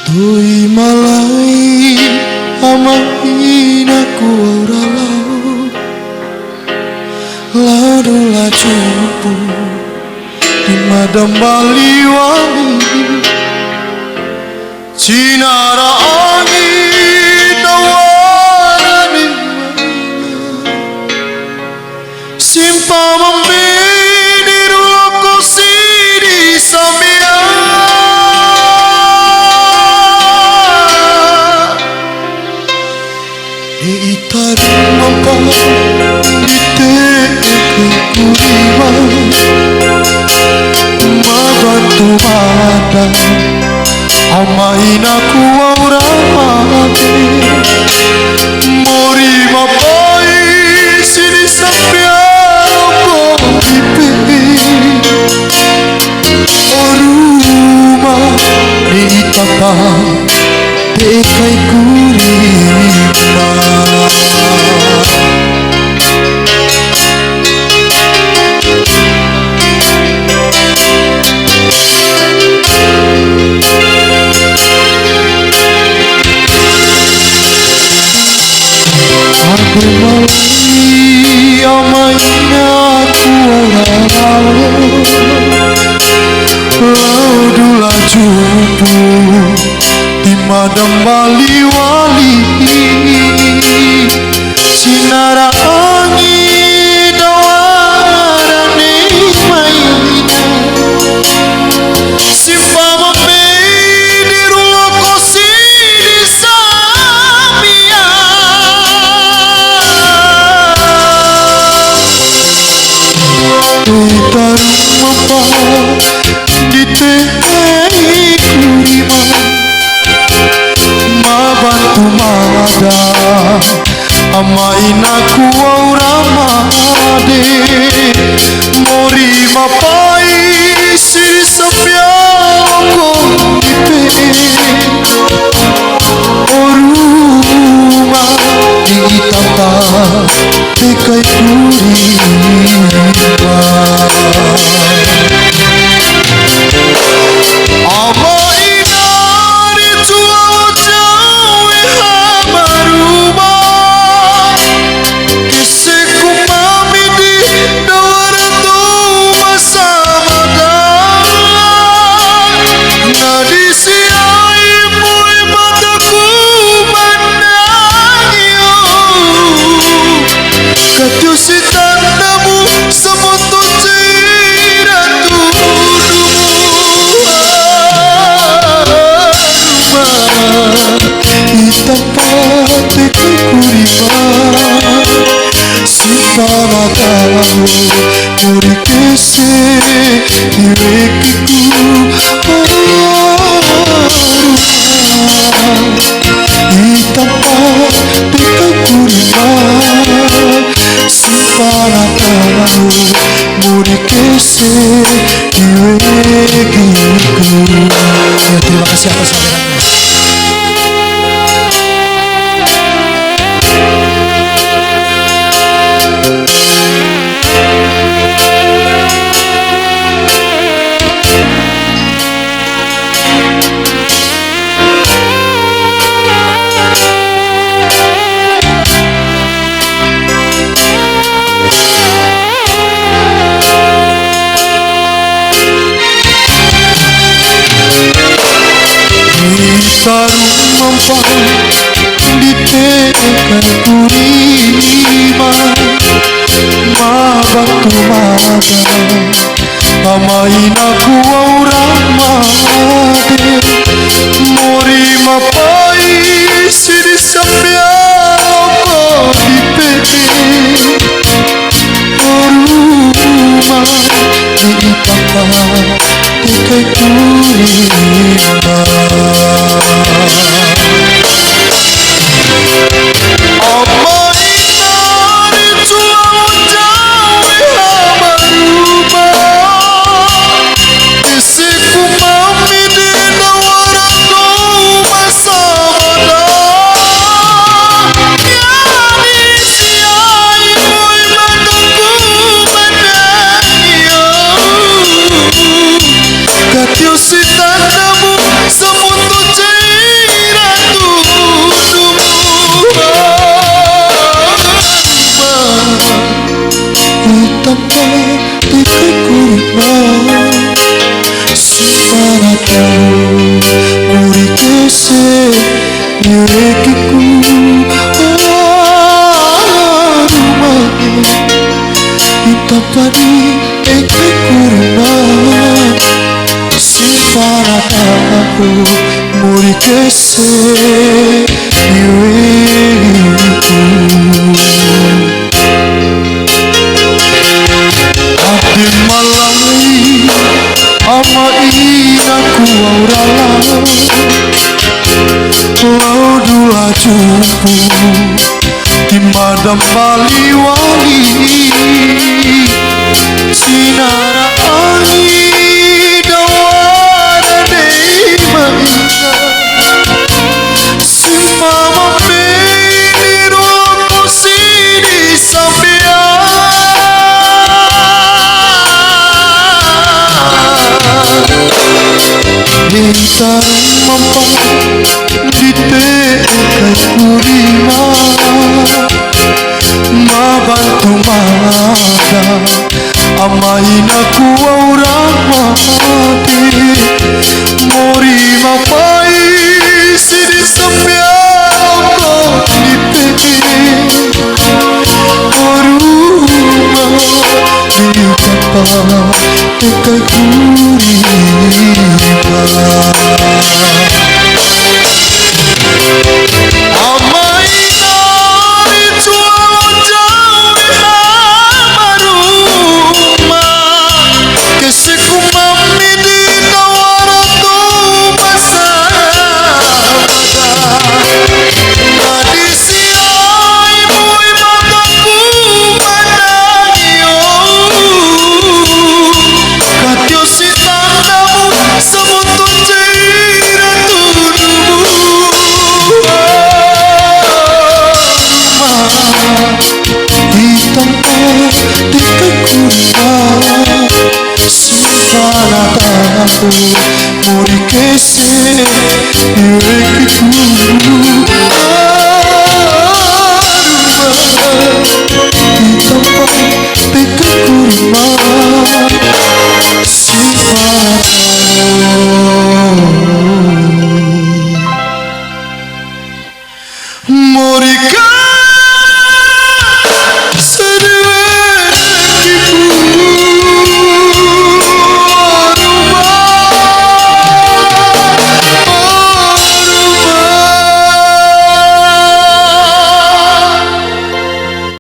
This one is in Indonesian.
Tui malai amain aku oralau Ladu lajupu di madam baliwali Cinara angin tawarani Simpa membini ruko sidi samia Itarin maka diteke kurima Mabantu mata amain aku auramate Mori mapai sini sampiao dipe Oruma di tapa tekai kurima Aku malai amain aku oralau Laudu lajupu di madam baliwali Sinara angin tawarani maina Simpa membini ruko sini samia Itarin mapa ditei kurima Mabantu mada amain aku auramade Mori mapai siri sampiao dipe Oruma di tata tekai kurima Para tahu muri kese irekiku Itapa tekai kurima Para tahu muri kese irekiku Ya terima kasih atas saudara. Sarung mampang ditekai kurima Mabantu mada amain aku auramade Mori mapai siri sampiao dipe Oruma di tapa tekai kurima Isiku mami di nawaranku masa muda se yurekiku rumah itapari eke kurma sifarataku murikese yurekiku adi malai ama inaku aurala oh dua jumpu di madam wali sinara angin dawara dei maina si mama beni roko sini sabia Bintang mampang di tekai kurima mabantu mada amain aku orang mati mori mapai sini sambiako di rumah di tempat tekai kurima Aku muri kese yurekiku di tempat dekat rumah sifatmu muri